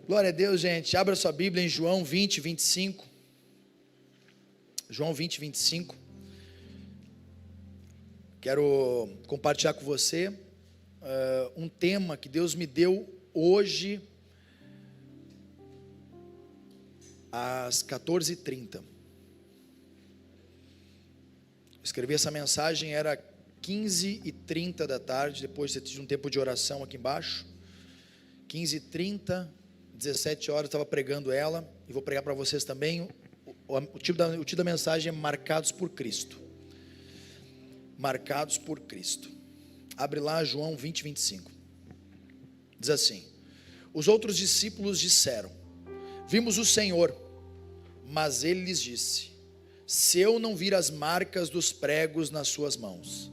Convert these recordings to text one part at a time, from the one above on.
Glória a Deus, gente. Abra sua Bíblia em João 20, 25. João 20, 25. Quero compartilhar com você um tema que Deus me deu hoje às 14h30. Escrevi essa mensagem, era 15h30 da tarde, depois de um tempo de oração aqui embaixo. 15h30, 17 horas, estava pregando ela, e vou pregar para vocês também. O título da mensagem é Marcados por Cristo. Marcados por Cristo. Abre lá João 20, 25. Diz assim: os outros discípulos disseram: vimos o Senhor. Mas ele lhes disse: se eu não vir as marcas dos pregos nas suas mãos,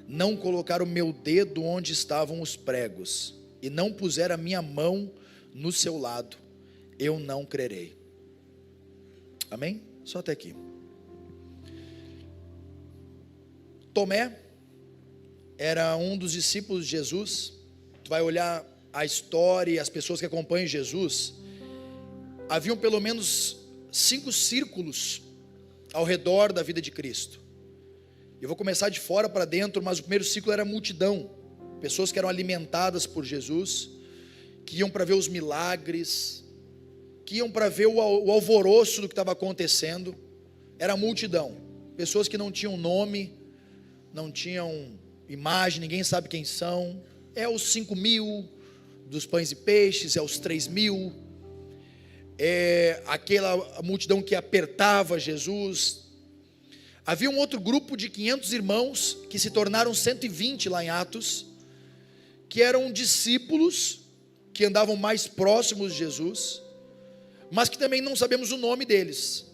não colocar o meu dedo onde estavam os pregos, e não puser a minha mão no seu lado, eu não crerei. Amém? Só até aqui. Tomé era um dos discípulos de Jesus. Tu vai olhar a história e as pessoas que acompanham Jesus. Haviam pelo menos 5 círculos ao redor da vida de Cristo. Eu vou começar de fora para dentro, mas o primeiro círculo era a multidão. Pessoas que eram alimentadas por Jesus, que iam para ver os milagres, que iam para ver o alvoroço do que estava acontecendo. Era a multidão. Pessoas que não tinham nome, não tinham imagem, ninguém sabe quem são. É os 5.000 dos pães e peixes, é os 3.000. É aquela multidão que apertava Jesus. Havia um outro grupo de 500 irmãos, que se tornaram 120 lá em Atos, que eram discípulos, que andavam mais próximos de Jesus, mas que também não sabemos o nome deles.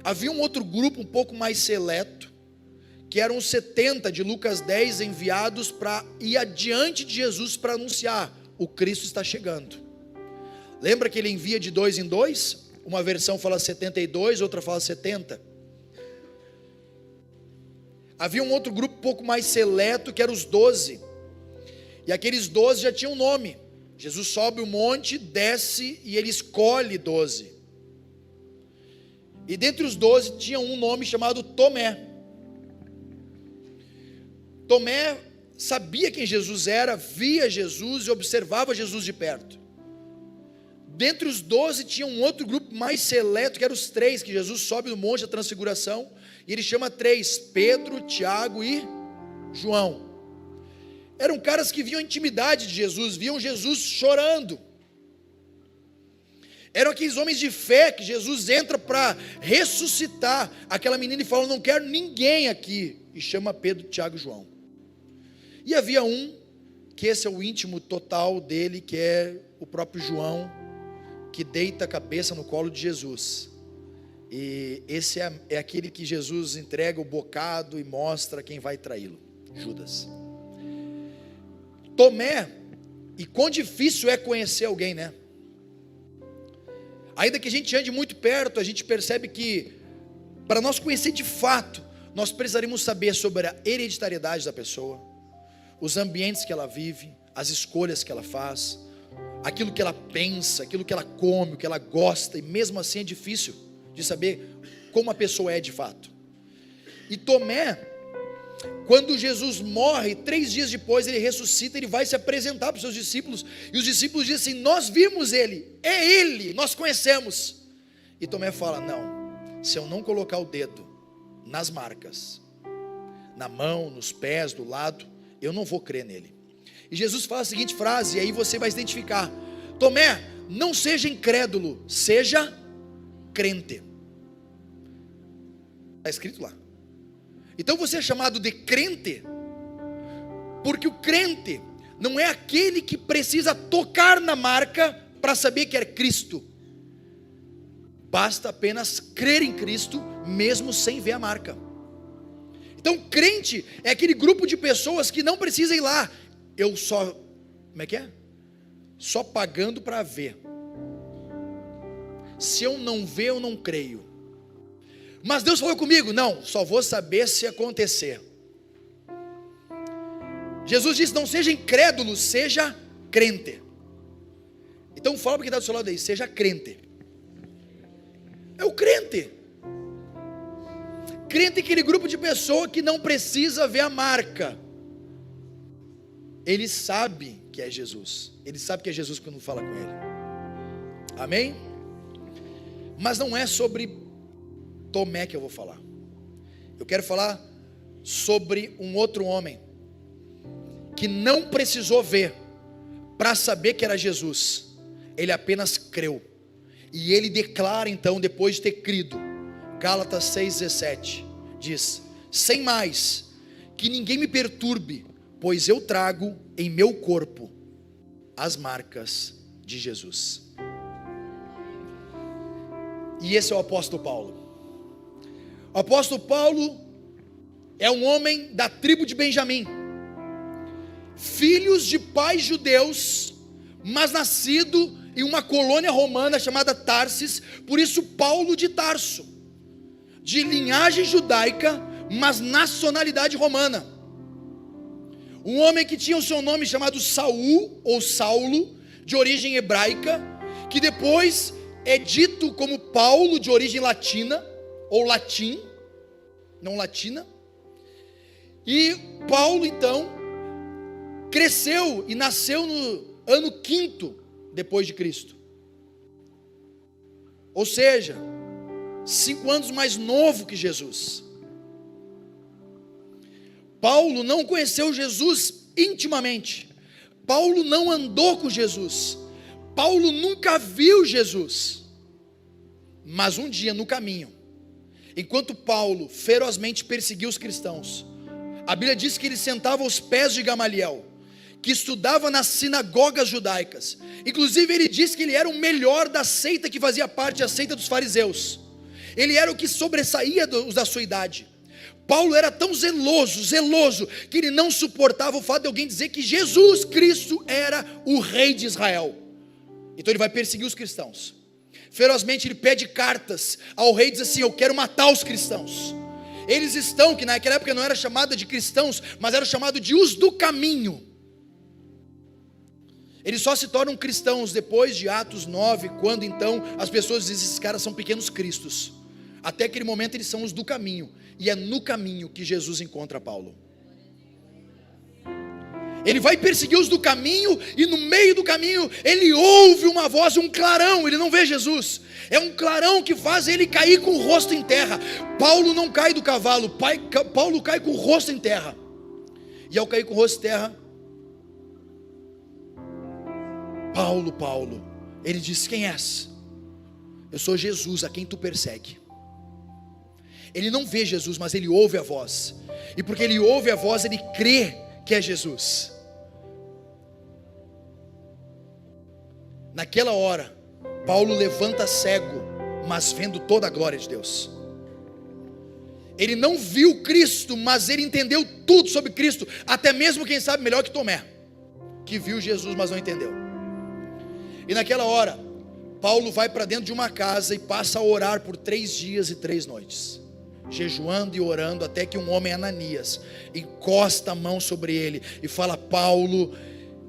Havia um outro grupo um pouco mais seleto, que eram os 70 de Lucas 10, enviados para ir adiante de Jesus para anunciar: o Cristo está chegando. Lembra que ele envia de 2 em 2? Uma versão fala 72, outra fala 70. Havia um outro grupo um pouco mais seleto, que eram os 12. E aqueles 12 já tinham nome. Jesus sobe o monte, desce e ele escolhe 12. E dentre os 12 tinha um nome chamado Tomé. Tomé sabia quem Jesus era, via Jesus e observava Jesus de perto. Dentre os 12 tinha um outro grupo mais seleto, que eram os 3, que Jesus sobe no monte da transfiguração, e ele chama 3, Pedro, Tiago e João. Eram caras que viam a intimidade de Jesus, viam Jesus chorando. Eram aqueles homens de fé que Jesus entra para ressuscitar aquela menina e fala: não quero ninguém aqui, e chama Pedro, Tiago e João. E havia um, que esse é o íntimo total dele, que é o próprio João, que deita a cabeça no colo de Jesus. E esse é aquele que Jesus entrega o bocado e mostra quem vai traí-lo: Judas. Tomé, e quão difícil é conhecer alguém, né? Ainda que a gente ande muito perto, a gente percebe que para nós conhecer de fato, nós precisaríamos saber sobre a hereditariedade da pessoa, os ambientes que ela vive, as escolhas que ela faz, aquilo que ela pensa, aquilo que ela come, o que ela gosta, e mesmo assim é difícil de saber como a pessoa é de fato. E Tomé, quando Jesus morre, 3 dias depois ele ressuscita, ele vai se apresentar para os seus discípulos, e os discípulos dizem assim: nós vimos ele, é ele, nós conhecemos. E Tomé fala: não, se eu não colocar o dedo nas marcas, na mão, nos pés, do lado, eu não vou crer nele. E Jesus fala a seguinte frase, e aí você vai se identificar: Tomé, não seja incrédulo, seja crente. Está escrito lá. Então você é chamado de crente, porque o crente não é aquele que precisa tocar na marca para saber que é Cristo. Basta apenas crer em Cristo, mesmo sem ver a marca. Então crente é aquele grupo de pessoas que não precisa ir lá. Eu só, como é que é? Só pagando para ver. Se eu não ver, eu não creio. Mas Deus falou comigo: não, só vou saber se acontecer. Jesus disse: não seja incrédulo, seja crente. Então fala para quem está do seu lado aí, seja crente. É o crente. Crente é aquele grupo de pessoa que não precisa ver a marca. Ele sabe que é Jesus. Ele sabe que é Jesus quando fala com ele. Amém? Mas não é sobre Tomé que eu vou falar. Eu quero falar sobre um outro homem que não precisou ver para saber que era Jesus. Ele apenas creu. E ele declara então, depois de ter crido, Gálatas 6,17, diz: sem mais, que ninguém me perturbe, pois eu trago em meu corpo as marcas de Jesus. E esse é o apóstolo Paulo. O apóstolo Paulo é um homem da tribo de Benjamim, filhos de pais judeus, mas nascido em uma colônia romana chamada Tarsis, por isso Paulo de Tarso, de linhagem judaica, mas nacionalidade romana. Um homem que tinha o seu nome chamado Saul, ou Saulo, de origem hebraica, que depois é dito como Paulo, de origem latina, ou latim, não latina. E Paulo então cresceu e nasceu no ano 5º depois de Cristo, ou seja, 5 anos mais novo que Jesus. Paulo não conheceu Jesus intimamente, Paulo não andou com Jesus, Paulo nunca viu Jesus, mas um dia no caminho, enquanto Paulo ferozmente perseguiu os cristãos, a Bíblia diz que ele sentava aos pés de Gamaliel, que estudava nas sinagogas judaicas. Inclusive ele diz que ele era o melhor da seita que fazia parte, a seita dos fariseus. Ele era o que sobressaía os da sua idade. Paulo era tão zeloso, que ele não suportava o fato de alguém dizer que Jesus Cristo era o rei de Israel. Então ele vai perseguir os cristãos. Ferozmente ele pede cartas ao rei e diz assim: eu quero matar os cristãos. Eles estão, que naquela época não era chamada de cristãos, mas era chamado de os do caminho. Eles só se tornam cristãos depois de Atos 9, quando então as pessoas dizem: esses caras são pequenos cristos. Até aquele momento eles são os do caminho, e é no caminho que Jesus encontra Paulo. Ele vai perseguir os do caminho, e no meio do caminho ele ouve uma voz, um clarão. Ele não vê Jesus, é um clarão que faz ele cair com o rosto em terra. Paulo não cai do cavalo, Paulo cai com o rosto em terra. E ao cair com o rosto em terra, Paulo, ele diz: quem és? Eu sou Jesus a quem tu persegue. Ele não vê Jesus, mas ele ouve a voz, e porque ele ouve a voz, ele crê que é Jesus. Naquela hora, Paulo levanta cego, mas vendo toda a glória de Deus. Ele não viu Cristo, mas ele entendeu tudo sobre Cristo, até mesmo, quem sabe, melhor que Tomé, que viu Jesus, mas não entendeu. E naquela hora, Paulo vai para dentro de uma casa e passa a orar por 3 dias e 3 noites, jejuando e orando, até que um homem, Ananias, encosta a mão sobre ele e fala: Paulo,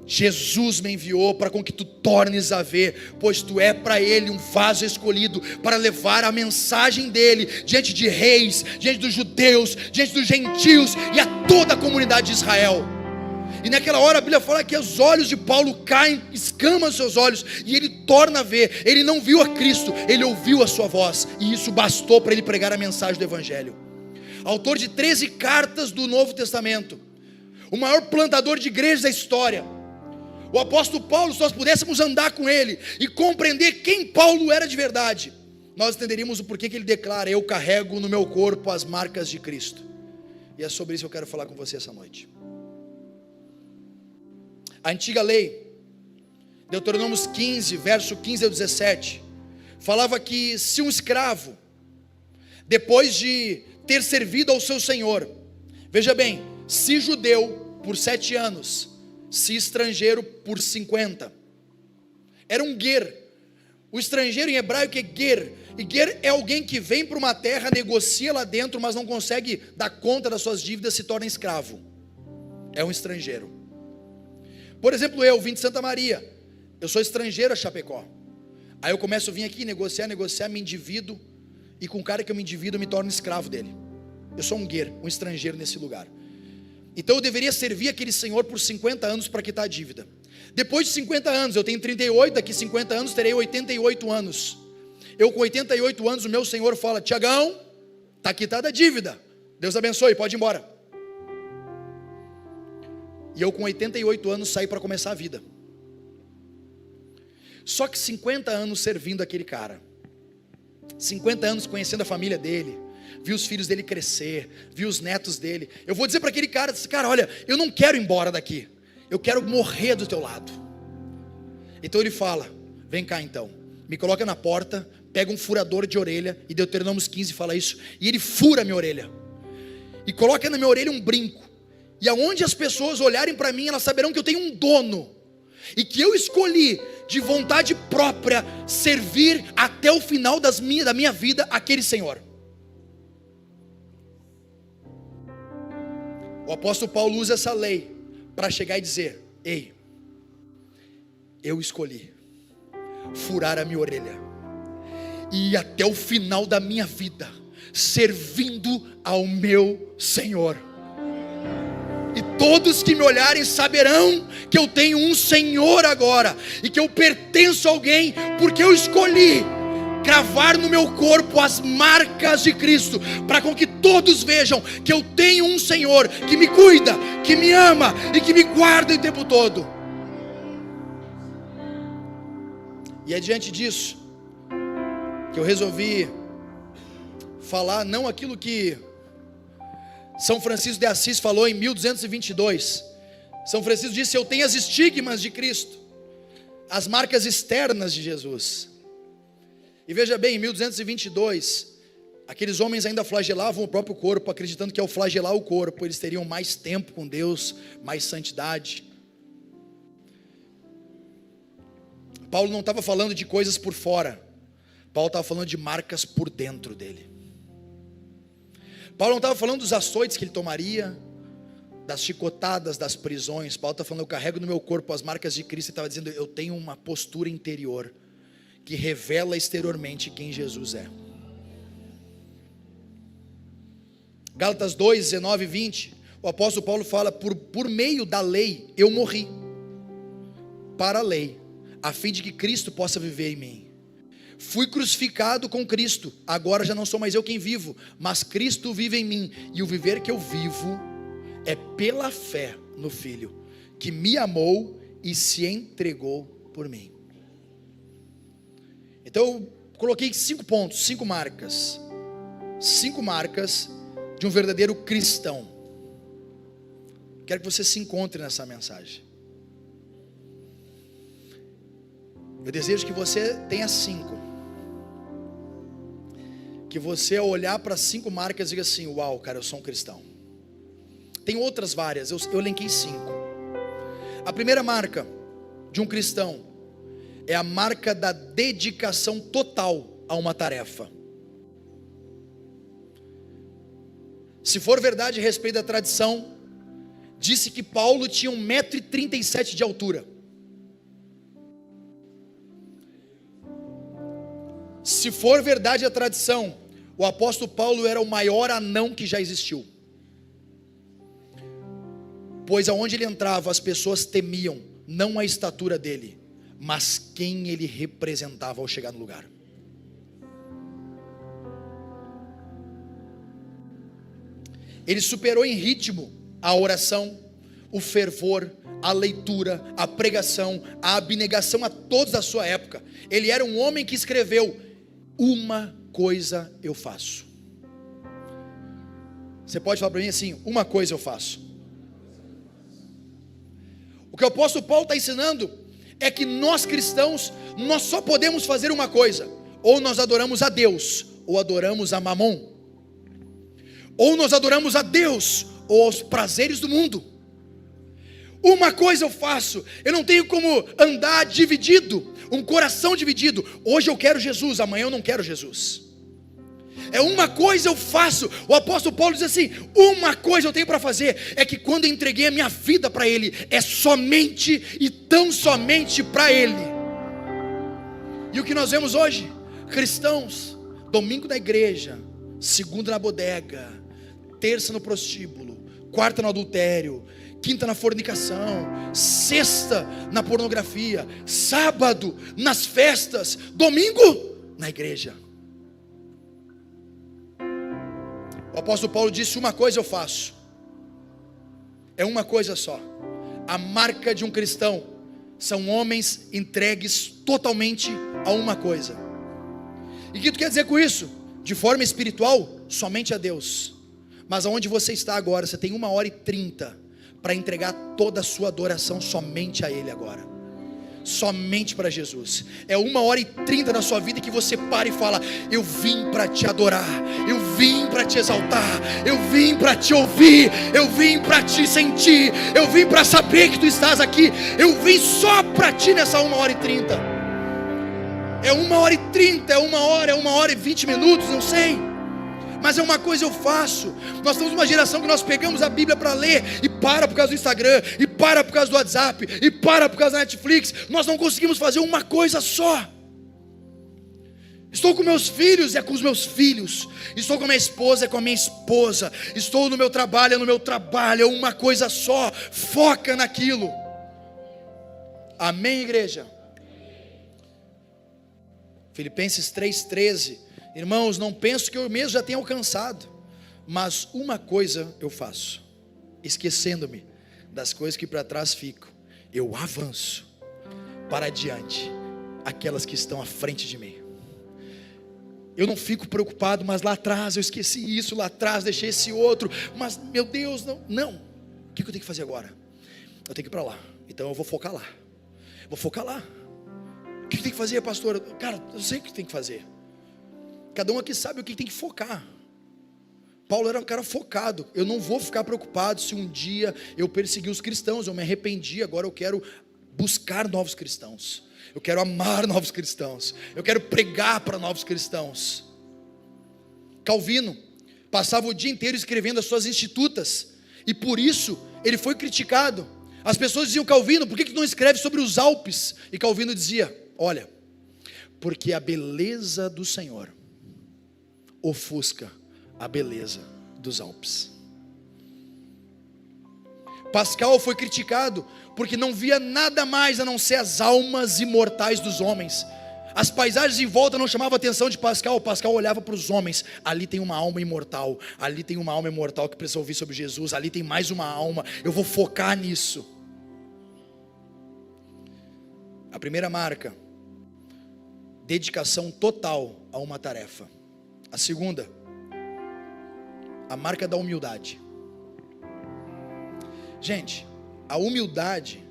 Jesus me enviou para com que tu tornes a ver, pois tu é para ele um vaso escolhido para levar a mensagem dele diante de reis, diante dos judeus, diante dos gentios e a toda a comunidade de Israel. E naquela hora a Bíblia fala que os olhos de Paulo caem, escamam os seus olhos, e ele torna a ver. Ele não viu a Cristo, ele ouviu a sua voz, e isso bastou para ele pregar a mensagem do Evangelho. Autor de 13 cartas do Novo Testamento, o maior plantador de igrejas da história. O apóstolo Paulo, se nós pudéssemos andar com ele e compreender quem Paulo era de verdade, nós entenderíamos o porquê que ele declara: eu carrego no meu corpo as marcas de Cristo. E é sobre isso que eu quero falar com você essa noite. A antiga lei, Deuteronômio 15, verso 15 ao 17, falava que se um escravo, depois de ter servido ao seu senhor, veja bem, se judeu por 7 anos, se estrangeiro por 50, era um ger. O estrangeiro em hebraico é ger, e ger é alguém que vem para uma terra, negocia lá dentro, mas não consegue dar conta das suas dívidas, se torna escravo, é um estrangeiro. Por exemplo, eu vim de Santa Maria, Eu sou estrangeiro a Chapecó. Aí eu começo a vir aqui, negociar, me endivido. E com o cara que eu me endivido, eu me torno escravo dele. Eu sou um guer, um estrangeiro nesse lugar. Então eu deveria servir aquele senhor por 50 anos para quitar a dívida. Depois de 50 anos, eu tenho 38, daqui 50 anos terei 88 anos. Eu com 88 anos, o meu senhor fala: Tiagão, está quitada a dívida, Deus abençoe, pode ir embora. E eu com 88 anos saí para começar a vida. Só que 50 anos servindo aquele cara, 50 anos conhecendo a família dele, vi os filhos dele crescer, vi os netos dele. Eu vou dizer para aquele cara: cara, olha, eu não quero ir embora daqui, eu quero morrer do teu lado. Então ele fala: vem cá então, me coloca na porta, pega um furador de orelha, e Deuteronômio 15 fala isso, e ele fura a minha orelha, e coloca na minha orelha um brinco, e aonde as pessoas olharem para mim, elas saberão que eu tenho um dono, e que eu escolhi de vontade própria servir até o final da minha vida aquele Senhor. O apóstolo Paulo usa essa lei para chegar e dizer: ei, eu escolhi furar a minha orelha e ir até o final da minha vida servindo ao meu Senhor. E todos que me olharem saberão que eu tenho um Senhor agora, e que eu pertenço a alguém, porque eu escolhi gravar no meu corpo as marcas de Cristo, para com que todos vejam que eu tenho um Senhor que me cuida, que me ama e que me guarda o tempo todo. E é diante disso que eu resolvi falar não aquilo que São Francisco de Assis falou em 1222. São Francisco disse: eu tenho as estigmas de Cristo, as marcas externas de Jesus. E veja bem, em 1222, aqueles homens ainda flagelavam o próprio corpo, acreditando que ao flagelar o corpo, eles teriam mais tempo com Deus, mais santidade. Paulo não estava falando de coisas por fora, Paulo estava falando de marcas por dentro dele. Paulo não estava falando dos açoites que ele tomaria, das chicotadas, das prisões. Paulo está falando: eu carrego no meu corpo as marcas de Cristo. Ele estava dizendo: eu tenho uma postura interior que revela exteriormente quem Jesus é. Gálatas 2, 19 e 20, o apóstolo Paulo fala: por meio da lei eu morri para a lei, a fim de que Cristo possa viver em mim. Fui crucificado com Cristo, agora já não sou mais eu quem vivo, mas Cristo vive em mim, e o viver que eu vivo é pela fé no Filho, que me amou e se entregou por mim. Então eu coloquei 5 pontos, 5 marcas de um verdadeiro cristão. Quero que você se encontre nessa mensagem. Eu desejo que você tenha 5. Que você, ao olhar para 5 marcas, diga assim: uau, cara, eu sou um cristão. Tem outras várias, eu elenquei 5. A primeira marca de um cristão é a marca da dedicação total a uma tarefa. Se for verdade a respeito da tradição, disse que Paulo tinha 1,37 m de altura. Se for verdade a tradição, o apóstolo Paulo era o maior anão que já existiu. Pois aonde ele entrava, as pessoas temiam, não a estatura dele, mas quem ele representava ao chegar no lugar. Ele superou em ritmo a oração, o fervor, a leitura, a pregação, a abnegação a todos da sua época. Ele era um homem que escreveu: uma coisa eu faço. Você pode falar para mim assim: uma coisa eu faço. O que o apóstolo Paulo está ensinando é que nós cristãos, nós só podemos fazer uma coisa: ou nós adoramos a Deus, ou adoramos a Mamon. Ou nós adoramos a Deus, ou aos prazeres do mundo. Uma coisa eu faço. Eu não tenho como andar dividido, um coração dividido. Hoje eu quero Jesus, amanhã eu não quero Jesus. É uma coisa eu faço. O apóstolo Paulo diz assim: uma coisa eu tenho para fazer, é que quando eu entreguei a minha vida para Ele, é somente e tão somente para Ele. E o que nós vemos hoje? Cristãos, domingo na igreja, segunda na bodega, terça no prostíbulo, quarta no adultério, quinta na fornicação, sexta na pornografia, sábado nas festas, domingo na igreja. O apóstolo Paulo disse: uma coisa eu faço, é uma coisa só. A marca de um cristão são homens entregues totalmente a uma coisa. E o que tu quer dizer com isso? De forma espiritual, somente a Deus. Mas aonde você está agora, você tem 1h30 para entregar toda a sua adoração somente a Ele agora. Somente para Jesus. É 1h30 da sua vida que você para e fala: eu vim para te adorar, eu vim para te exaltar, eu vim para te ouvir, eu vim para te sentir, eu vim para saber que tu estás aqui, eu vim só para ti nessa 1h30. É 1h30, é 1h, é 1h20 minutos, não sei. Mas é uma coisa eu faço. Nós estamos numa geração que nós pegamos a Bíblia para ler e para por causa do Instagram, e para por causa do WhatsApp, e para por causa da Netflix. Nós não conseguimos fazer uma coisa só. Estou com meus filhos, é com os meus filhos. Estou com a minha esposa, é com a minha esposa. Estou no meu trabalho, é no meu trabalho. É uma coisa só. Foca naquilo. Amém, igreja? Filipenses 3,13. Irmãos, não penso que eu mesmo já tenha alcançado, mas uma coisa eu faço, esquecendo-me das coisas que para trás ficam, eu avanço para adiante aquelas que estão à frente de mim. Eu não fico preocupado, mas lá atrás eu esqueci isso, lá atrás deixei esse outro, mas meu Deus, não. O que eu tenho que fazer agora? Eu tenho que ir para lá, então eu vou focar lá. Vou focar lá. O que eu tenho que fazer, pastor? Cara, eu sei o que tem que fazer. Cada um aqui sabe o que tem que focar. Paulo era um cara focado. Eu não vou ficar preocupado se um dia eu persegui os cristãos, eu me arrependi, agora eu quero buscar novos cristãos, eu quero amar novos cristãos, eu quero pregar para novos cristãos. Calvino passava o dia inteiro escrevendo as suas institutas, e por isso ele foi criticado. As pessoas diziam: Calvino, por que tu não escreve sobre os Alpes? E Calvino dizia: olha, porque a beleza do Senhor ofusca a beleza dos Alpes. Pascal foi criticado porque não via nada mais a não ser as almas imortais dos homens. As paisagens em volta não chamavam a atenção de Pascal. Pascal olhava para os homens: ali tem uma alma imortal, ali tem uma alma imortal que precisa ouvir sobre Jesus, ali tem mais uma alma, eu vou focar nisso. A primeira marca: dedicação total a uma tarefa. A segunda, a marca da humildade. Gente, a humildade,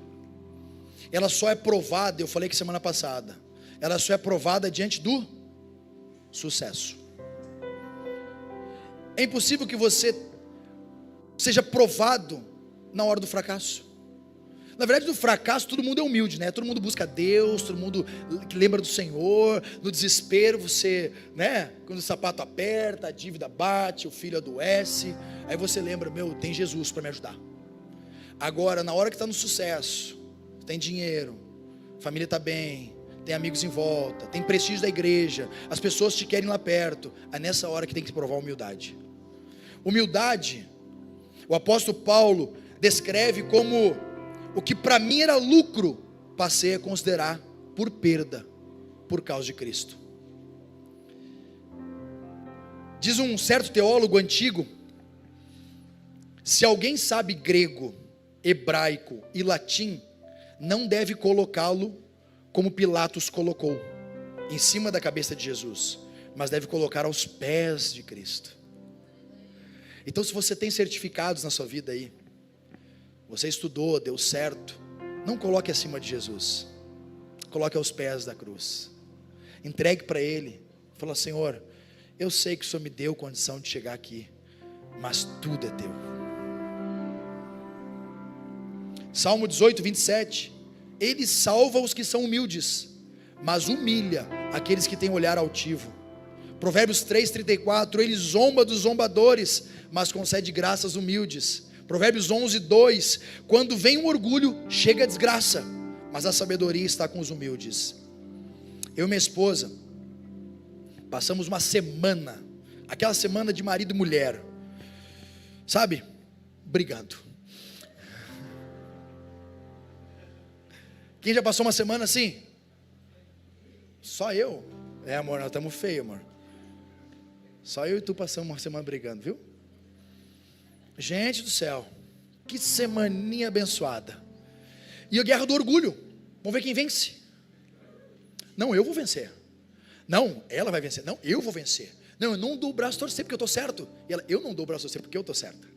ela só é provada, eu falei que semana passada, ela só é provada diante do sucesso. É impossível que você seja provado na hora do fracasso. Na verdade, no fracasso todo mundo é humilde, né? Todo mundo busca Deus, todo mundo lembra do Senhor. No desespero você, né? Quando o sapato aperta, a dívida bate, o filho adoece, aí você lembra: meu, tem Jesus para me ajudar. Agora, na hora que está no sucesso, tem dinheiro, a família está bem, tem amigos em volta, tem prestígio da igreja, as pessoas te querem lá perto, é nessa hora que tem que provar humildade. Humildade, o apóstolo Paulo descreve como: o que para mim era lucro, passei a considerar por perda, por causa de Cristo. Diz um certo teólogo antigo: se alguém sabe grego, hebraico e latim, não deve colocá-lo como Pilatos colocou, em cima da cabeça de Jesus, mas deve colocar aos pés de Cristo. Então, se você tem certificados na sua vida aí, você estudou, deu certo, não coloque acima de Jesus, coloque aos pés da cruz, entregue para Ele, fala: Senhor, eu sei que o Senhor me deu condição de chegar aqui, mas tudo é teu. Salmo 18, 27, Ele salva os que são humildes, mas humilha aqueles que têm olhar altivo. Provérbios 3, 34, Ele zomba dos zombadores, mas concede graça aos humildes. Provérbios 11, 2, quando vem o orgulho, chega a desgraça, mas a sabedoria está com os humildes. Eu e minha esposa passamos uma semana, aquela semana de marido e mulher, sabe, brigando. Quem já passou uma semana assim? Só eu. Amor, nós estamos feios, amor. Só eu e tu passamos uma semana brigando, viu? Gente do céu, que semaninha abençoada. E a guerra do orgulho. Vamos ver quem vence. Não, eu vou vencer. Não, ela vai vencer. Não, eu vou vencer. Não, eu não dou o braço a torcer porque eu estou certo. E ela, eu não dou o braço a torcer porque eu estou certa.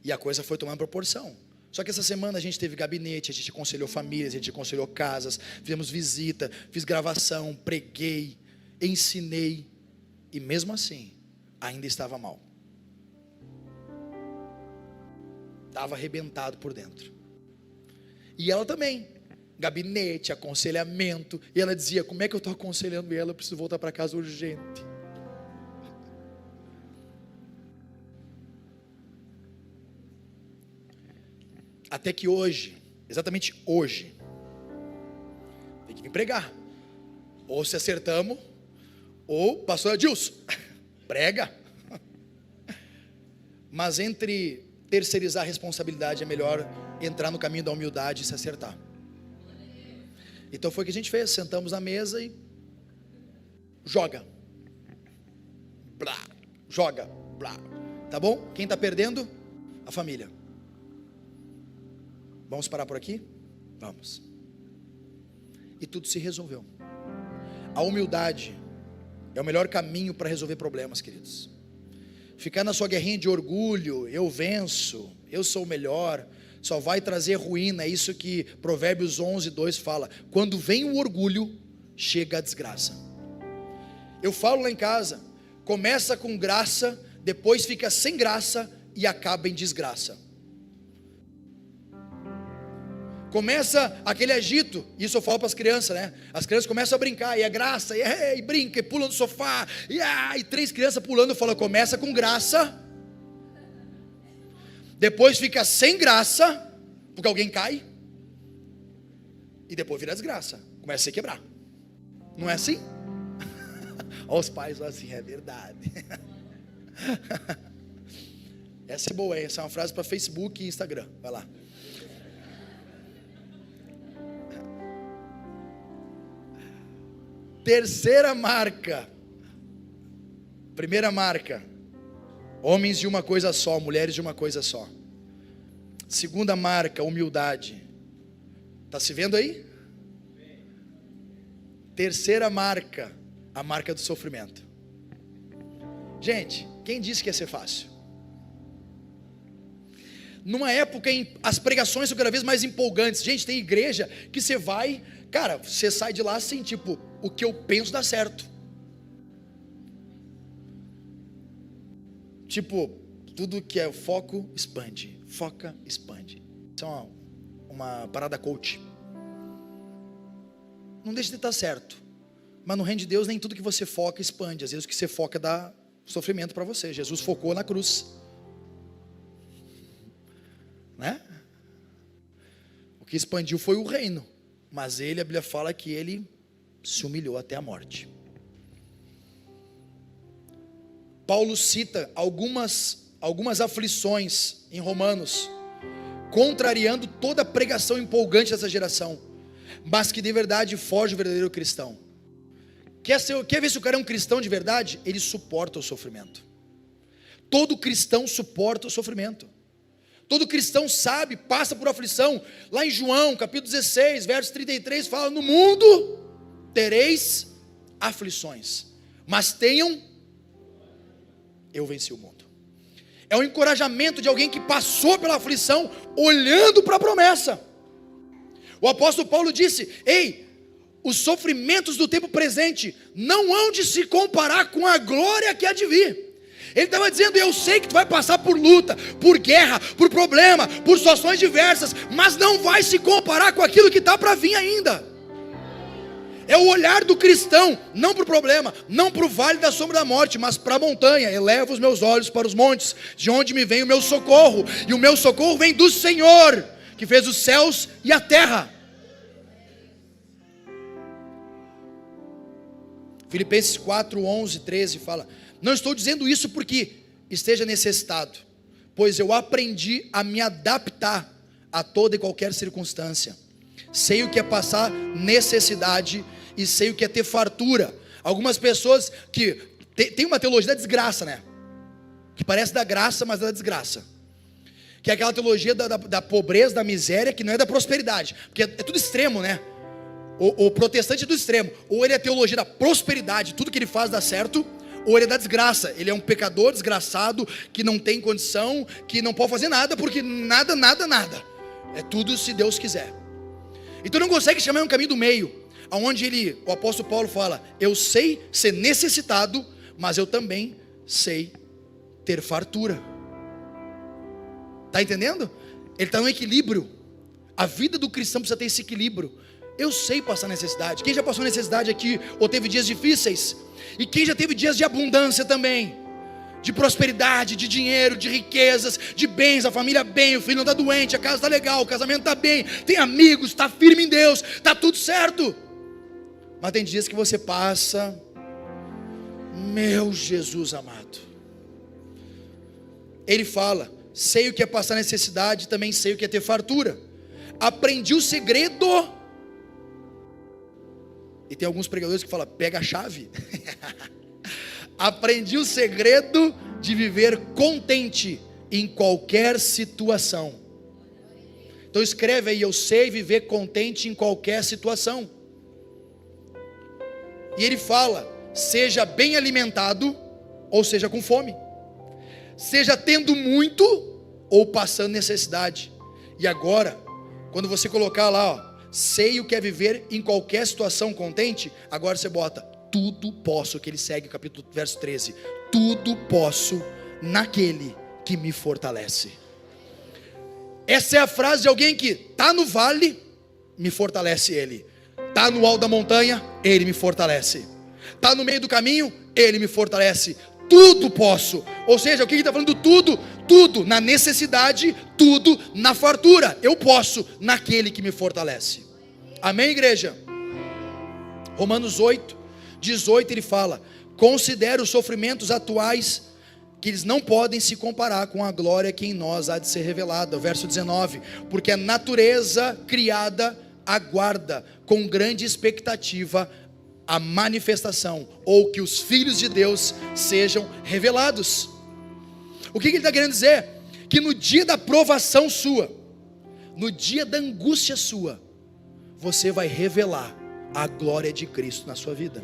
E a coisa foi tomando proporção. Só que essa semana a gente teve gabinete, a gente aconselhou famílias, a gente aconselhou casas, fizemos visita, fiz gravação, preguei, ensinei. E mesmo assim, ainda estava mal. Estava arrebentado por dentro. E ela também. Gabinete, aconselhamento. E ela dizia, como é que eu estou aconselhando ela? Eu preciso voltar para casa urgente. Até que hoje, exatamente hoje, tem que vir pregar. Ou se acertamos, ou pastor Adilson, prega. Mas entre terceirizar a responsabilidade, é melhor entrar no caminho da humildade e se acertar. Então foi o que a gente fez, sentamos na mesa e joga. Blá, joga, blá. Tá bom? Quem está perdendo? A família. Vamos parar por aqui? Vamos. E tudo se resolveu. A humildade é o melhor caminho para resolver problemas, queridos. Ficar na sua guerrinha de orgulho, eu venço, eu sou o melhor, só vai trazer ruína. É isso que Provérbios 11:2 fala. Quando vem o orgulho, chega a desgraça. Eu falo lá em casa, começa com graça, depois fica sem graça e acaba em desgraça. Começa aquele agito, isso eu falo para as crianças, né? As crianças começam a brincar, e é graça, e brinca, e pula no sofá, e 3 crianças pulando. Eu falo, começa com graça, depois fica sem graça, porque alguém cai, e depois vira desgraça, começa a se quebrar. Não é assim? Olha os pais falam assim, é verdade. Essa é boa, essa é uma frase para Facebook e Instagram, vai lá. Terceira marca. Primeira marca, homens de uma coisa só, mulheres de uma coisa só. Segunda marca, humildade. Está se vendo aí? Terceira marca, a marca do sofrimento. Gente, quem disse que ia ser fácil? Numa época em as pregações são cada vez mais empolgantes. Gente, tem igreja que você vai, cara, você sai de lá assim, tipo, o que eu penso dá certo. Tipo, tudo que é foco, expande. Foca, expande. Isso é uma parada coach. Não deixa de estar certo. Mas no reino de Deus, nem tudo que você foca, expande. Às vezes o que você foca dá sofrimento para você. Jesus focou na cruz. Né? O que expandiu foi o reino. Mas ele, a Bíblia fala que ele se humilhou até a morte. Paulo cita algumas aflições em Romanos, contrariando toda a pregação empolgante dessa geração, mas que de verdade foge o verdadeiro cristão. Quer ver se o cara é um cristão de verdade? Ele suporta o sofrimento. Todo cristão suporta o sofrimento. Todo cristão sabe, passa por aflição. Lá em João, capítulo 16, verso 33, fala: no mundo tereis aflições, mas eu venci o mundo. É um encorajamento de alguém que passou pela aflição, olhando para a promessa. O apóstolo Paulo disse: ei, os sofrimentos do tempo presente não hão de se comparar com a glória que há de vir. Ele estava dizendo: eu sei que tu vai passar por luta, por guerra, por problema, por situações diversas, mas não vai se comparar com aquilo que está para vir ainda. É o olhar do cristão, não para o problema, não para o vale da sombra da morte, mas para a montanha. Elevo os meus olhos para os montes, de onde me vem o meu socorro, e o meu socorro vem do Senhor, que fez os céus e a terra. Filipenses 4, 11, 13 fala: não estou dizendo isso porque esteja necessitado, pois eu aprendi a me adaptar a toda e qualquer circunstância. Sei o que é passar necessidade e sei o que é ter fartura. Algumas pessoas que tem uma teologia da desgraça, né? Que parece da graça, mas é da desgraça. Que é aquela teologia da pobreza, da miséria, que não é da prosperidade. Porque é tudo extremo, né? O protestante é do extremo. Ou ele é teologia da prosperidade, tudo que ele faz dá certo, ou ele é da desgraça. Ele é um pecador desgraçado, que não tem condição, que não pode fazer nada, porque nada. É tudo se Deus quiser. Então não consegue chamar um caminho do meio, onde o apóstolo Paulo fala: eu sei ser necessitado, mas eu também sei ter fartura. Está entendendo? Ele está no equilíbrio. A vida do cristão precisa ter esse equilíbrio. Eu sei passar necessidade. Quem já passou necessidade aqui, ou teve dias difíceis? E quem já teve dias de abundância também? De prosperidade, de dinheiro, de riquezas, de bens, a família bem, o filho não está doente, a casa está legal, o casamento está bem, tem amigos, está firme em Deus, está tudo certo. Mas tem dias que você passa, meu Jesus amado. Ele fala: sei o que é passar necessidade, também sei o que é ter fartura. Aprendi o segredo. E tem alguns pregadores que falam: pega a chave. Aprendi o segredo de viver contente em qualquer situação. Então escreve aí: eu sei viver contente em qualquer situação. E ele fala: seja bem alimentado, ou seja com fome, seja tendo muito, ou passando necessidade. E agora, quando você colocar lá, ó, sei o que é viver em qualquer situação contente, agora você bota: tudo posso, que ele segue o capítulo, verso 13, tudo posso naquele que me fortalece. Essa é a frase de alguém que está no vale, me fortalece ele. Está no alto da montanha, ele me fortalece. Está no meio do caminho, ele me fortalece. Tudo posso. Ou seja, o que ele está falando? Tudo, tudo na necessidade, tudo na fartura. Eu posso naquele que me fortalece. Amém, igreja? Romanos 8, 18, ele fala: considera os sofrimentos atuais, que eles não podem se comparar com a glória que em nós há de ser revelada. Verso 19: porque a natureza criada aguarda com grande expectativa a manifestação, ou que os filhos de Deus sejam revelados. O que ele está querendo dizer? Que no dia da provação sua, no dia da angústia sua, você vai revelar a glória de Cristo na sua vida.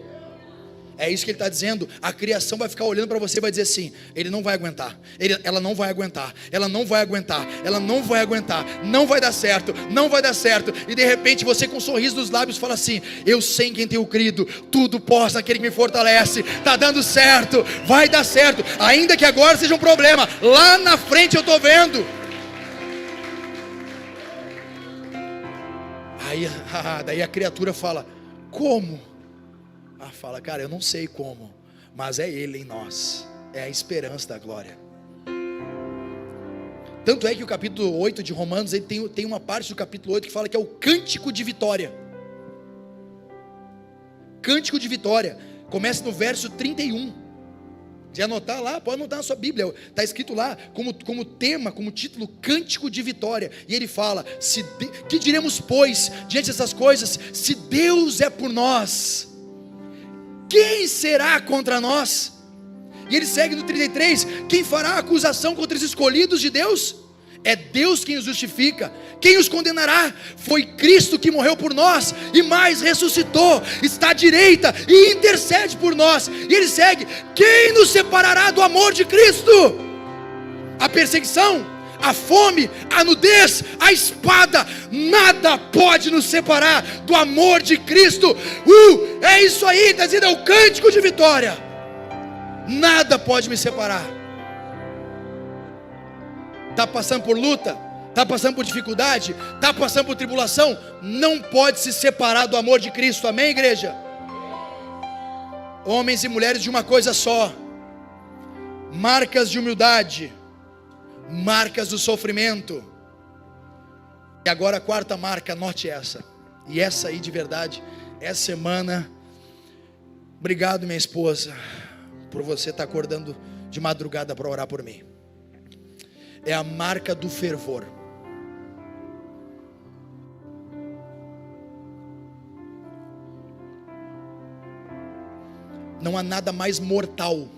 É isso que ele está dizendo. A criação vai ficar olhando para você e vai dizer assim: ele não vai aguentar, ela não vai aguentar, ela não vai aguentar, ela não vai aguentar, não vai dar certo, não vai dar certo. E de repente você, com um sorriso nos lábios, fala assim: eu sei em quem tenho crido, tudo posso naquele que me fortalece. Está dando certo, vai dar certo, ainda que agora seja um problema, lá na frente eu estou vendo. Aí daí a criatura fala: como? Fala: cara, eu não sei como, mas é Ele em nós, é a esperança da glória. Tanto é que o capítulo 8 de Romanos, ele tem uma parte do capítulo 8 que fala que é o cântico de vitória. Cântico de vitória, começa no verso 31. Se anotar lá, pode anotar na sua Bíblia, está escrito lá como tema, como título: cântico de vitória. E ele fala: que diremos pois diante dessas coisas? Se Deus é por nós, quem será contra nós? E ele segue no 33: quem fará acusação contra os escolhidos de Deus? É Deus quem os justifica. Quem os condenará? Foi Cristo que morreu por nós e mais ressuscitou, está à direita e intercede por nós. E ele segue: quem nos separará do amor de Cristo? A perseguição, a fome, a nudez, a espada, nada pode nos separar do amor de Cristo. É isso aí, está dizendo, é o cântico de vitória. Nada pode me separar. Está passando por luta, está passando por dificuldade, está passando por tribulação, não pode se separar do amor de Cristo. Amém, igreja? Homens e mulheres de uma coisa só, marcas de humildade, marcas do sofrimento. E agora a quarta marca, anote essa. E essa aí de verdade, essa semana Obrigado, minha esposa, por você estar acordando de madrugada para orar por mim. É a marca do fervor. Não há nada mais mortal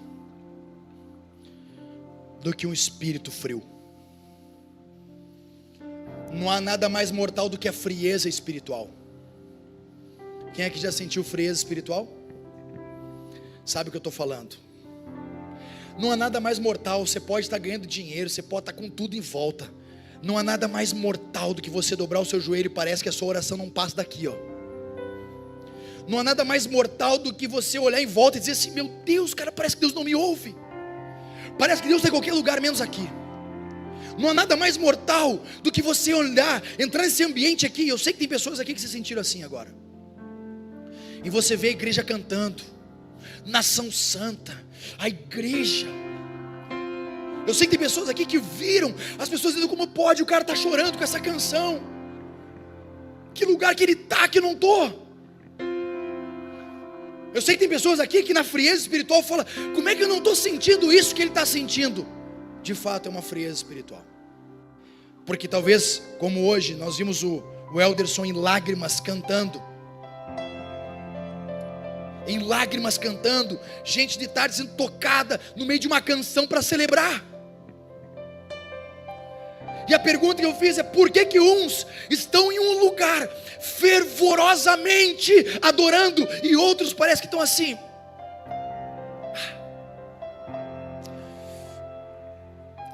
do que um espírito frio. Não há nada mais mortal do que a frieza espiritual. Quem é que já sentiu frieza espiritual? Sabe o que eu estou falando. Não há nada mais mortal. Você pode estar ganhando dinheiro, você pode estar com tudo em volta. Não há nada mais mortal do que você dobrar o seu joelho e parece que a sua oração não passa daqui, ó. Não há nada mais mortal do que você olhar em volta e dizer assim: meu Deus, cara, parece que Deus não me ouve. Parece que Deus está em qualquer lugar menos aqui. Não há nada mais mortal do que você olhar, entrar nesse ambiente aqui. Eu sei que tem pessoas aqui que se sentiram assim agora. E você vê a igreja cantando, nação santa, a igreja. Eu sei que tem pessoas aqui que viram as pessoas dizendo: como pode, o cara está chorando com essa canção. Que lugar que ele está que eu não estou. Eu sei que tem pessoas aqui que na frieza espiritual falam: como é que eu não estou sentindo isso que ele está sentindo? De fato é uma frieza espiritual. Porque talvez, como hoje, nós vimos o Elderson em lágrimas cantando. Em lágrimas cantando. Gente de tarde sendo tocada no meio de uma canção para celebrar. E a pergunta que eu fiz é: por que uns estão em um lugar fervorosamente adorando e outros parece que estão assim?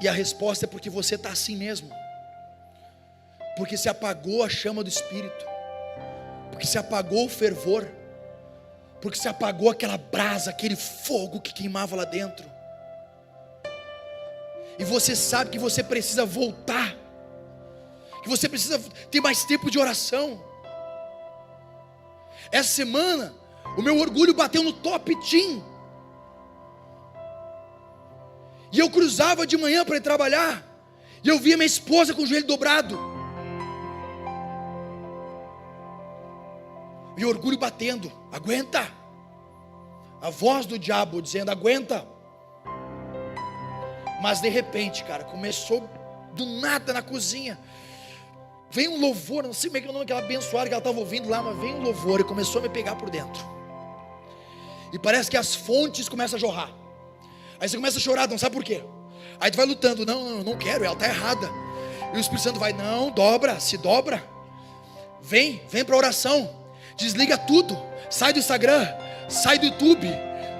E a resposta é porque você está assim mesmo. Porque se apagou a chama do Espírito. Porque se apagou o fervor. Porque se apagou aquela brasa, aquele fogo que queimava lá dentro. E você sabe que você precisa voltar. Que você precisa ter mais tempo de oração. Essa semana, o meu orgulho bateu no top team. E eu cruzava de manhã para ir trabalhar. E eu via minha esposa com o joelho dobrado. E o orgulho batendo: aguenta. A voz do diabo dizendo: aguenta. Mas de repente, cara, começou do nada na cozinha. Vem um louvor, não sei como é que é o nome daquela abençoada que ela estava ouvindo lá, mas vem um louvor e começou a me pegar por dentro. E parece que as fontes começam a jorrar. Aí você começa a chorar, não sabe por quê. Aí tu vai lutando: não quero, ela está errada. E o Espírito Santo vai: não, dobra, se dobra. Vem para a oração. Desliga tudo, sai do Instagram, sai do YouTube,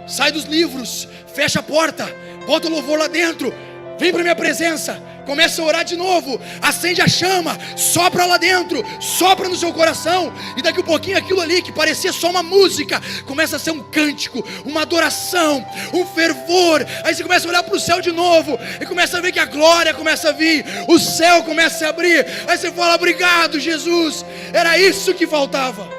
sai dos livros, fecha a porta, bota o louvor lá dentro, vem para a minha presença, começa a orar de novo, acende a chama, sopra lá dentro, sopra no seu coração, e daqui a pouquinho aquilo ali que parecia só uma música, começa a ser um cântico, uma adoração, um fervor. Aí você começa a olhar para o céu de novo, e começa a ver que a glória começa a vir, o céu começa a se abrir, aí você fala: obrigado, Jesus, era isso que faltava.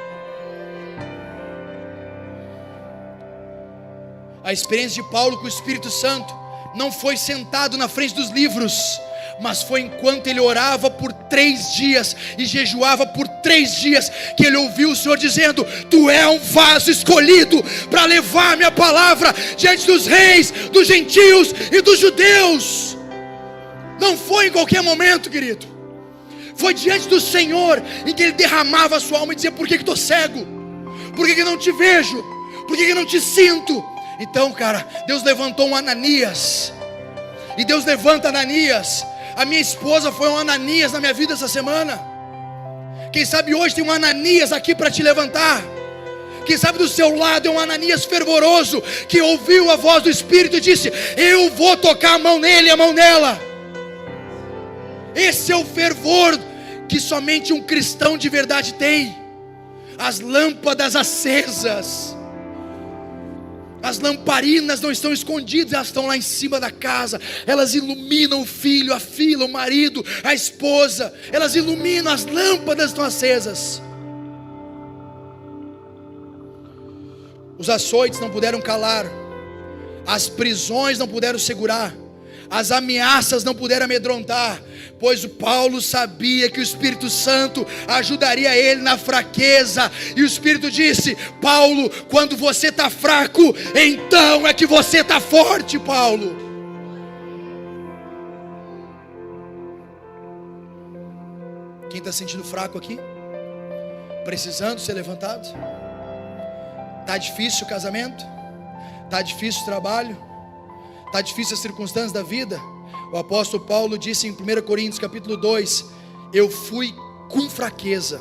A experiência de Paulo com o Espírito Santo não foi sentado na frente dos livros, mas foi enquanto ele orava por 3 dias e jejuava por 3 dias, que ele ouviu o Senhor dizendo: tu é um vaso escolhido para levar a minha palavra diante dos reis, dos gentios e dos judeus. Não foi em qualquer momento, querido. Foi diante do Senhor em que ele derramava a sua alma e dizia: por que estou cego? Por que não te vejo? Por que não te sinto? Então, cara, Deus levantou um Ananias. E Deus levanta Ananias. A minha esposa foi um Ananias na minha vida essa semana. Quem sabe hoje tem um Ananias aqui para te levantar. Quem sabe do seu lado é um Ananias fervoroso, que ouviu a voz do Espírito e disse: eu vou tocar a mão nele e a mão nela. Esse é o fervor que somente um cristão de verdade tem. As lâmpadas acesas. As lamparinas não estão escondidas, elas estão lá em cima da casa. Elas iluminam o filho, a filha, o marido, a esposa. Elas iluminam, as lâmpadas estão acesas. Os açoites não puderam calar, as prisões não puderam segurar, as ameaças não puderam amedrontar, pois o Paulo sabia que o Espírito Santo ajudaria ele na fraqueza. E o Espírito disse: Paulo, quando você está fraco, então é que você está forte, Paulo. Quem está sentindo fraco aqui? Precisando ser levantado? Está difícil o casamento? Está difícil o trabalho? Está difícil as circunstâncias da vida? O apóstolo Paulo disse em 1 Coríntios capítulo 2: eu fui com fraqueza,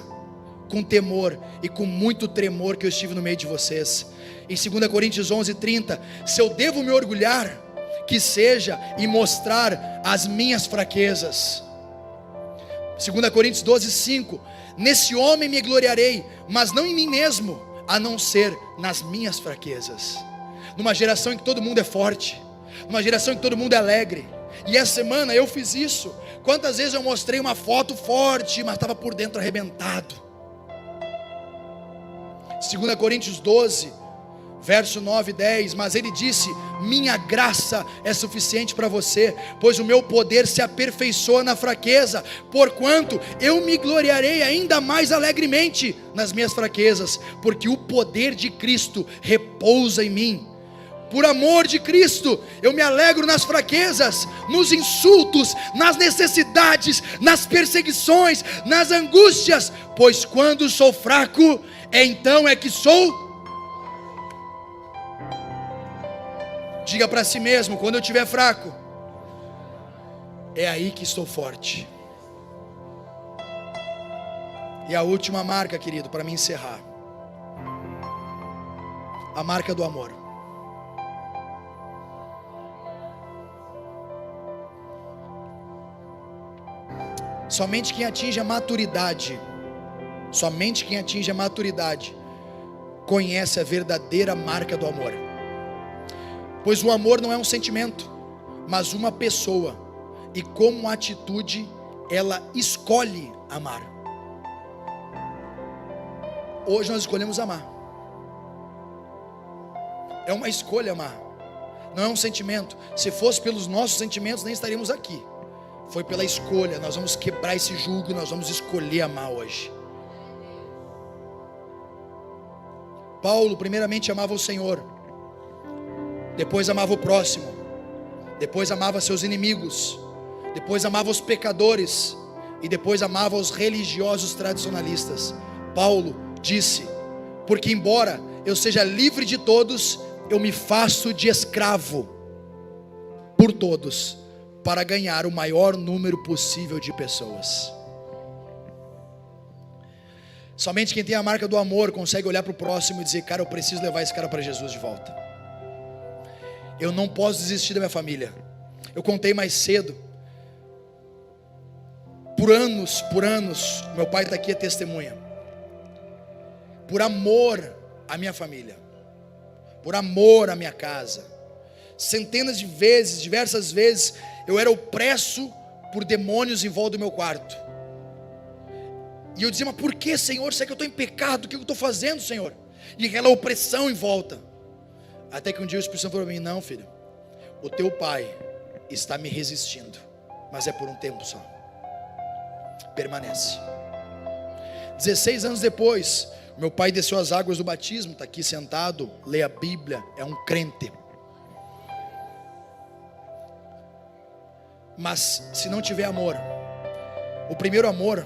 com temor e com muito tremor que eu estive no meio de vocês. Em 2 Coríntios 11:30, se eu devo me orgulhar, que seja em mostrar as minhas fraquezas. 2 Coríntios 12:5, nesse homem me gloriarei, mas não em mim mesmo, a não ser nas minhas fraquezas. Numa geração em que todo mundo é forte, numa geração em que todo mundo é alegre. E essa semana eu fiz isso. Quantas vezes eu mostrei uma foto forte, mas estava por dentro arrebentado. 2 Coríntios 12, verso 9 e 10, mas ele disse: minha graça é suficiente para você, pois o meu poder se aperfeiçoa na fraqueza, porquanto eu me gloriarei ainda mais alegremente nas minhas fraquezas, porque o poder de Cristo repousa em mim. Por amor de Cristo, eu me alegro nas fraquezas, nos insultos, nas necessidades, nas perseguições, nas angústias, pois quando sou fraco, então é que sou. Diga para si mesmo: quando eu estiver fraco, é aí que estou forte. E a última marca, querido, para me encerrar: a marca do amor. Somente quem atinge a maturidade, conhece a verdadeira marca do amor. Pois o amor não é um sentimento, mas uma pessoa, e como atitude ela escolhe amar. Hoje nós escolhemos amar. É uma escolha amar, não é um sentimento. Se fosse pelos nossos sentimentos, nem estaríamos aqui. Foi pela escolha. Nós vamos quebrar esse jugo e nós vamos escolher amar hoje. Paulo primeiramente amava o Senhor, depois amava o próximo, depois amava seus inimigos, depois amava os pecadores e depois amava os religiosos tradicionalistas. Paulo disse: porque embora eu seja livre de todos, eu me faço de escravo por todos, para ganhar o maior número possível de pessoas. Somente quem tem a marca do amor consegue olhar para o próximo e dizer: cara, eu preciso levar esse cara para Jesus de volta. Eu não posso desistir da minha família. Eu contei mais cedo, por anos, meu pai está aqui, é testemunha. Por amor à minha família, por amor à minha casa, centenas de vezes, diversas vezes, eu era opresso por demônios em volta do meu quarto. E eu dizia: mas por que, Senhor? Será que eu estou em pecado? O que eu estou fazendo, Senhor? E aquela opressão em volta. Até que um dia o Espírito Santo falou para mim: não, filho, o teu pai está me resistindo, mas é por um tempo só. Permanece. 16 anos depois, meu pai desceu as águas do batismo, está aqui sentado, lê a Bíblia, é um crente. Mas se não tiver amor, o primeiro amor,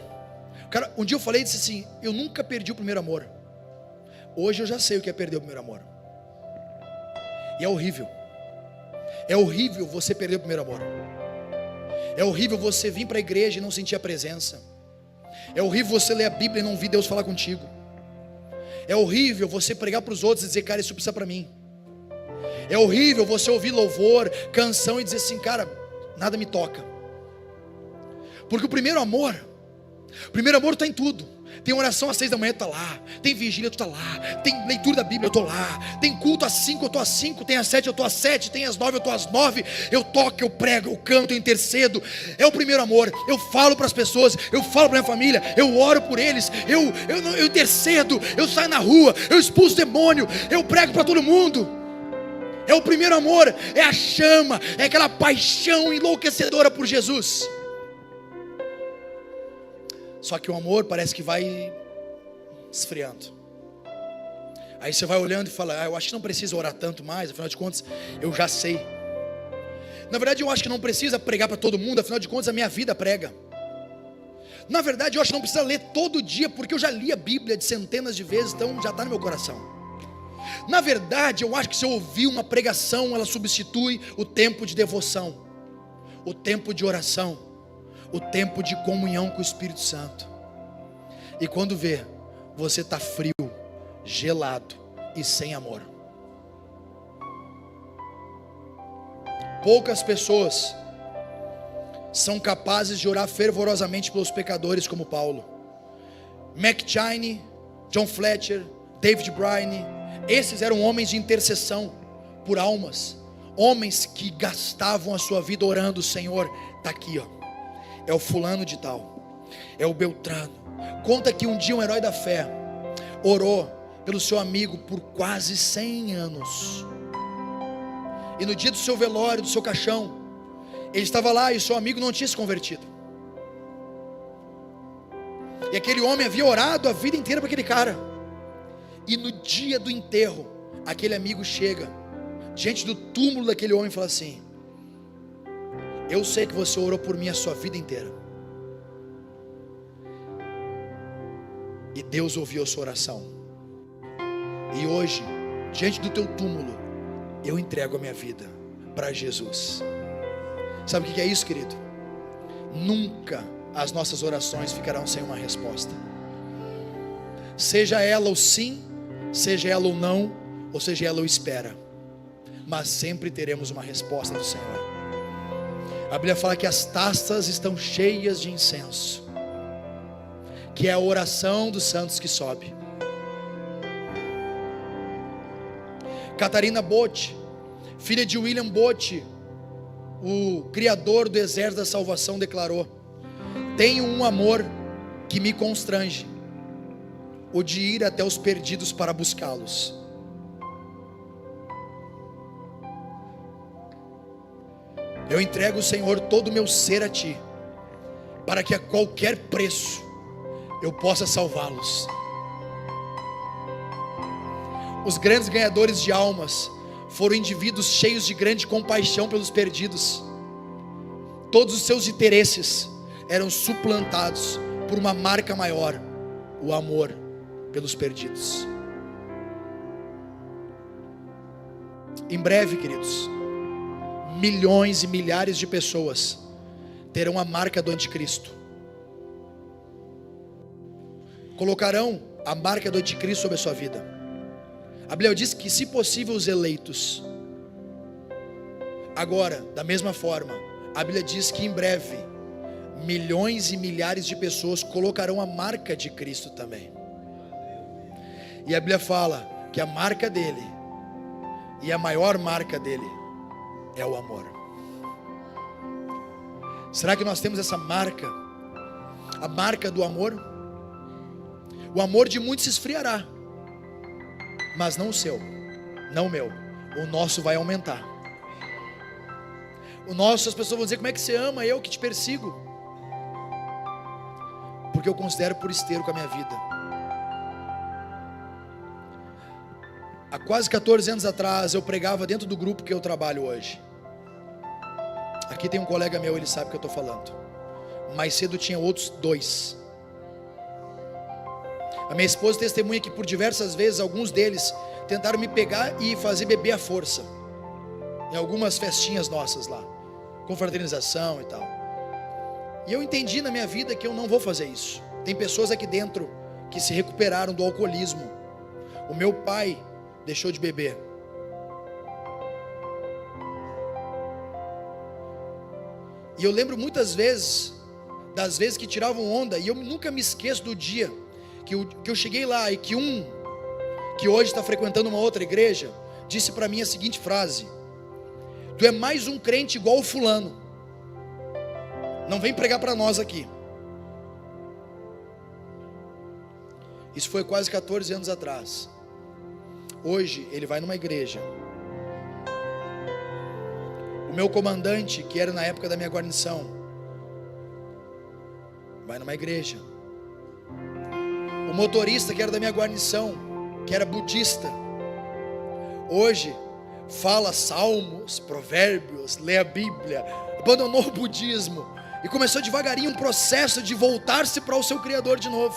cara, um dia eu falei e disse assim: eu nunca perdi o primeiro amor. Hoje eu já sei o que é perder o primeiro amor. E é horrível. É horrível você perder o primeiro amor. É horrível você vir para a igreja e não sentir a presença. É horrível você ler a Bíblia e não ouvir Deus falar contigo. É horrível você pregar para os outros e dizer: cara, isso precisa para mim. É horrível você ouvir louvor, canção e dizer assim: cara, nada me toca. Porque o primeiro amor está em tudo. Tem oração às 6 da manhã, tu está lá. Tem vigília, tu está lá. Tem leitura da Bíblia, eu estou lá. Tem culto às 5, eu estou às 5. Tem às 7, eu estou às 7. Tem às 9, eu estou às 9. Eu toco, eu prego, eu canto, eu intercedo. É o primeiro amor. Eu falo para as pessoas, eu falo para a minha família, eu oro por eles, eu intercedo, eu saio na rua, eu expulso demônio, eu prego para todo mundo. É o primeiro amor, é a chama, é aquela paixão enlouquecedora por Jesus. Só que o amor parece que vai esfriando. Aí você vai olhando e fala: eu acho que não precisa orar tanto mais, afinal de contas, eu já sei. Na verdade, eu acho que não precisa pregar para todo mundo, afinal de contas, a minha vida prega. Na verdade, eu acho que não precisa ler todo dia, porque eu já li a Bíblia de centenas de vezes, então já está no meu coração. Na verdade, eu acho que se eu ouvir uma pregação, ela substitui o tempo de devoção, o tempo de oração, o tempo de comunhão com o Espírito Santo. E quando vê, você está frio, gelado e sem amor. Poucas pessoas são capazes de orar fervorosamente pelos pecadores como Paulo. Mac Cheney, John Fletcher, David Bryan, esses eram homens de intercessão por almas, homens que gastavam a sua vida orando: Senhor, está aqui, ó, é o fulano de tal, é o Beltrano. Conta que um dia um herói da fé orou pelo seu amigo por quase 100 anos, e no dia do seu velório, do seu caixão, ele estava lá e seu amigo não tinha se convertido, e aquele homem havia orado a vida inteira para aquele cara, e no dia do enterro, aquele amigo chega diante do túmulo daquele homem e fala assim: eu sei que você orou por mim a sua vida inteira, e Deus ouviu a sua oração, e hoje, diante do teu túmulo, eu entrego a minha vida para Jesus. Sabe o que é isso, querido? Nunca as nossas orações ficarão sem uma resposta, seja ela o sim, seja ela o não, ou seja ela o espera, mas sempre teremos uma resposta do Senhor. A Bíblia fala que as taças estão cheias de incenso, que é a oração dos santos que sobe. Catarina Botti, filha de William Botti, o criador do Exército da Salvação, declarou: tenho um amor que me constrange, o de ir até os perdidos para buscá-los. Eu entrego, Senhor, todo o meu ser a Ti, para que a qualquer preço eu possa salvá-los. Os grandes ganhadores de almas foram indivíduos cheios de grande compaixão pelos perdidos. Todos os seus interesses eram suplantados por uma marca maior: o amor pelos perdidos. Em breve, queridos, milhões e milhares de pessoas terão a marca do anticristo, colocarão a marca do anticristo sobre a sua vida. A Bíblia diz que, se possível, os eleitos. Agora, da mesma forma, a Bíblia diz que em breve milhões e milhares de pessoas colocarão a marca de Cristo também. E a Bíblia fala que a marca dele, e a maior marca dele, é o amor. Será que nós temos essa marca? A marca do amor? O amor de muitos se esfriará, mas não o seu, não o meu. O nosso vai aumentar. O nosso, as pessoas vão dizer: como é que você ama eu que te persigo? Porque eu considero por esteiro com a minha vida. Há quase 14 anos atrás, eu pregava dentro do grupo que eu trabalho hoje. Aqui tem um colega meu, ele sabe o que eu estou falando. Mais cedo tinha outros 2. A minha esposa testemunha que por diversas vezes alguns deles tentaram me pegar e fazer beber à força, em algumas festinhas nossas lá, confraternização e tal. E eu entendi na minha vida que eu não vou fazer isso. Tem pessoas aqui dentro que se recuperaram do alcoolismo. O meu pai deixou de beber. E eu lembro muitas vezes, das vezes que tiravam onda, e eu nunca me esqueço do dia que eu cheguei lá e que que hoje está frequentando uma outra igreja, disse para mim a seguinte frase: tu é mais um crente igual o fulano, não vem pregar para nós aqui. Isso foi quase 14 anos atrás. Hoje ele vai numa igreja O meu comandante, que era na época da minha guarnição, vai numa igreja. O motorista, que era da minha guarnição, que era budista, hoje fala salmos, provérbios, lê a Bíblia, abandonou o budismo e começou devagarinho um processo de voltar-se para o seu Criador de novo.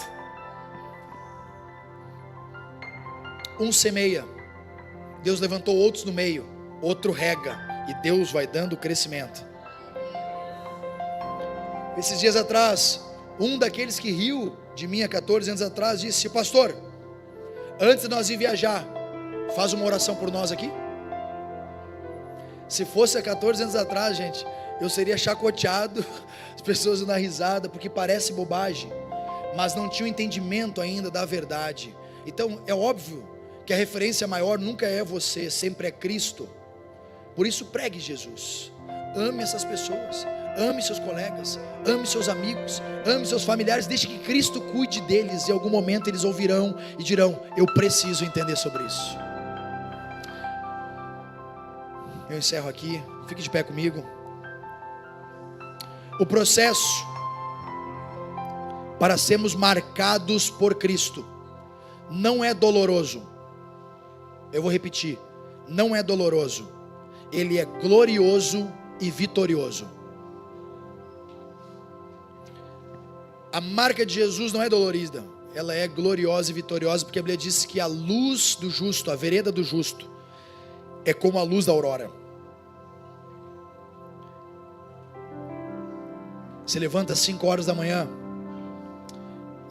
Um semeia, Deus levantou outros no meio, outro rega, e Deus vai dando crescimento. Esses dias atrás, um daqueles que riu de mim há 14 anos atrás disse: pastor, antes de nós ir viajar, faz uma oração por nós aqui. Se fosse há 14 anos atrás, gente, eu seria chacoteado, as pessoas iam dar risada, porque parece bobagem, mas não tinha o entendimento ainda da verdade. Então é óbvio que a referência maior nunca é você, sempre é Cristo. Por isso pregue Jesus, ame essas pessoas, ame seus colegas, ame seus amigos, ame seus familiares, deixe que Cristo cuide deles. Em algum momento eles ouvirão e dirão: eu preciso entender sobre isso. Eu encerro aqui, fique de pé comigo. O processo para sermos marcados por Cristo não é doloroso. Eu vou repetir, não é doloroso. Ele é glorioso e vitorioso. A marca de Jesus não é dolorida, ela é gloriosa e vitoriosa, porque a Bíblia diz que a luz do justo, a vereda do justo, é como a luz da aurora. Você levanta às 5 horas da manhã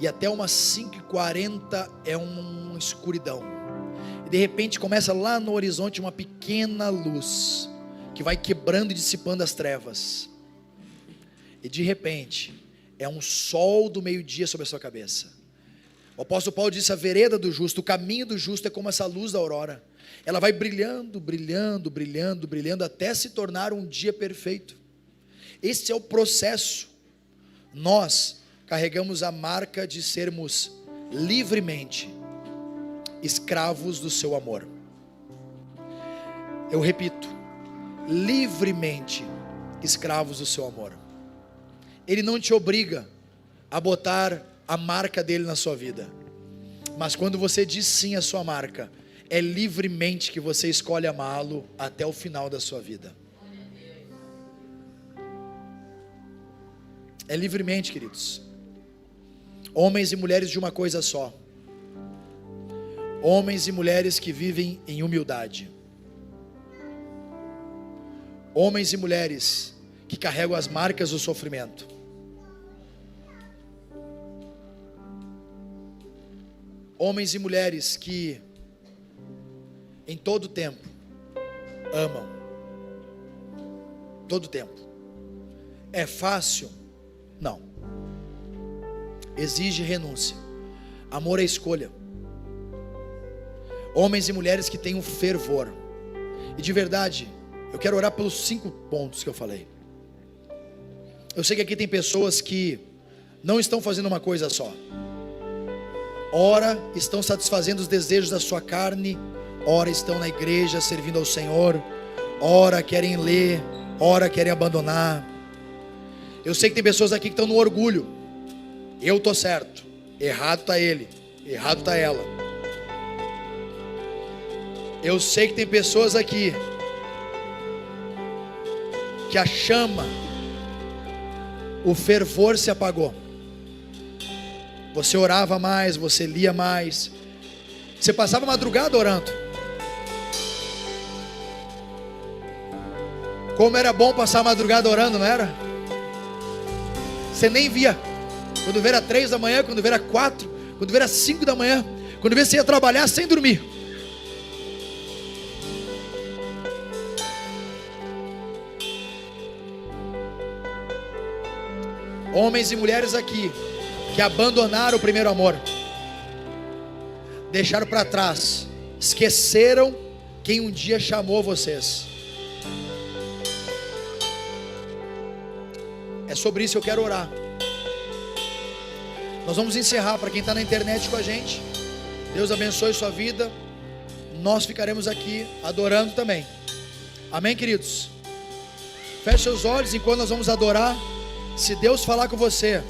e até umas 5h40 é uma escuridão. E de repente começa lá no horizonte uma pequena luz que vai quebrando e dissipando as trevas. E de repente é um sol do meio-dia sobre a sua cabeça. O apóstolo Paulo disse: a vereda do justo, o caminho do justo é como essa luz da aurora. Ela vai brilhando, brilhando, brilhando, brilhando, até se tornar um dia perfeito. Esse é o processo. Nós carregamos a marca de sermos livremente escravos do seu amor. Eu repito, livremente escravos do seu amor. Ele não te obriga a botar a marca dele na sua vida, mas quando você diz sim à sua marca, é livremente que você escolhe amá-lo até o final da sua vida. É livremente, queridos. Homens e mulheres de uma coisa só. Homens e mulheres que vivem em humildade. Homens e mulheres que carregam as marcas do sofrimento. Homens e mulheres que em todo tempo amam. Todo tempo. É fácil? Não. Exige renúncia. Amor é escolha. Homens e mulheres que têm um fervor. E de verdade, eu quero orar pelos 5 pontos que eu falei. Eu sei que aqui tem pessoas que não estão fazendo uma coisa só. Ora estão satisfazendo os desejos da sua carne, ora estão na igreja servindo ao Senhor, ora querem ler, ora querem abandonar. Eu sei que tem pessoas aqui que estão no orgulho. Eu estou certo, errado está ele, errado está ela. Eu sei que tem pessoas aqui que a chama, o fervor se apagou. Você orava mais, você lia mais, você passava a madrugada orando. Como era bom passar a madrugada orando, não era? Você nem via. Quando vê era 3 da manhã, quando vê era 4, quando vê era 5 da manhã, quando vê você ia trabalhar sem dormir. Homens e mulheres aqui que abandonaram o primeiro amor, deixaram para trás, esqueceram quem um dia chamou vocês. É sobre isso que eu quero orar. Nós vamos encerrar. Para quem está na internet com a gente, Deus abençoe sua vida. Nós ficaremos aqui adorando também. Amém, queridos? Feche seus olhos enquanto nós vamos adorar. Se Deus falar com você,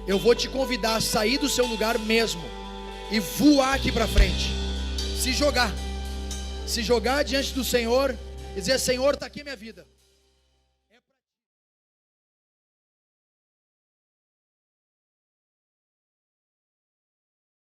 eu vou te convidar a sair do seu lugar mesmo e voar aqui para frente. Se jogar diante do Senhor e dizer: Senhor, está aqui a minha vida.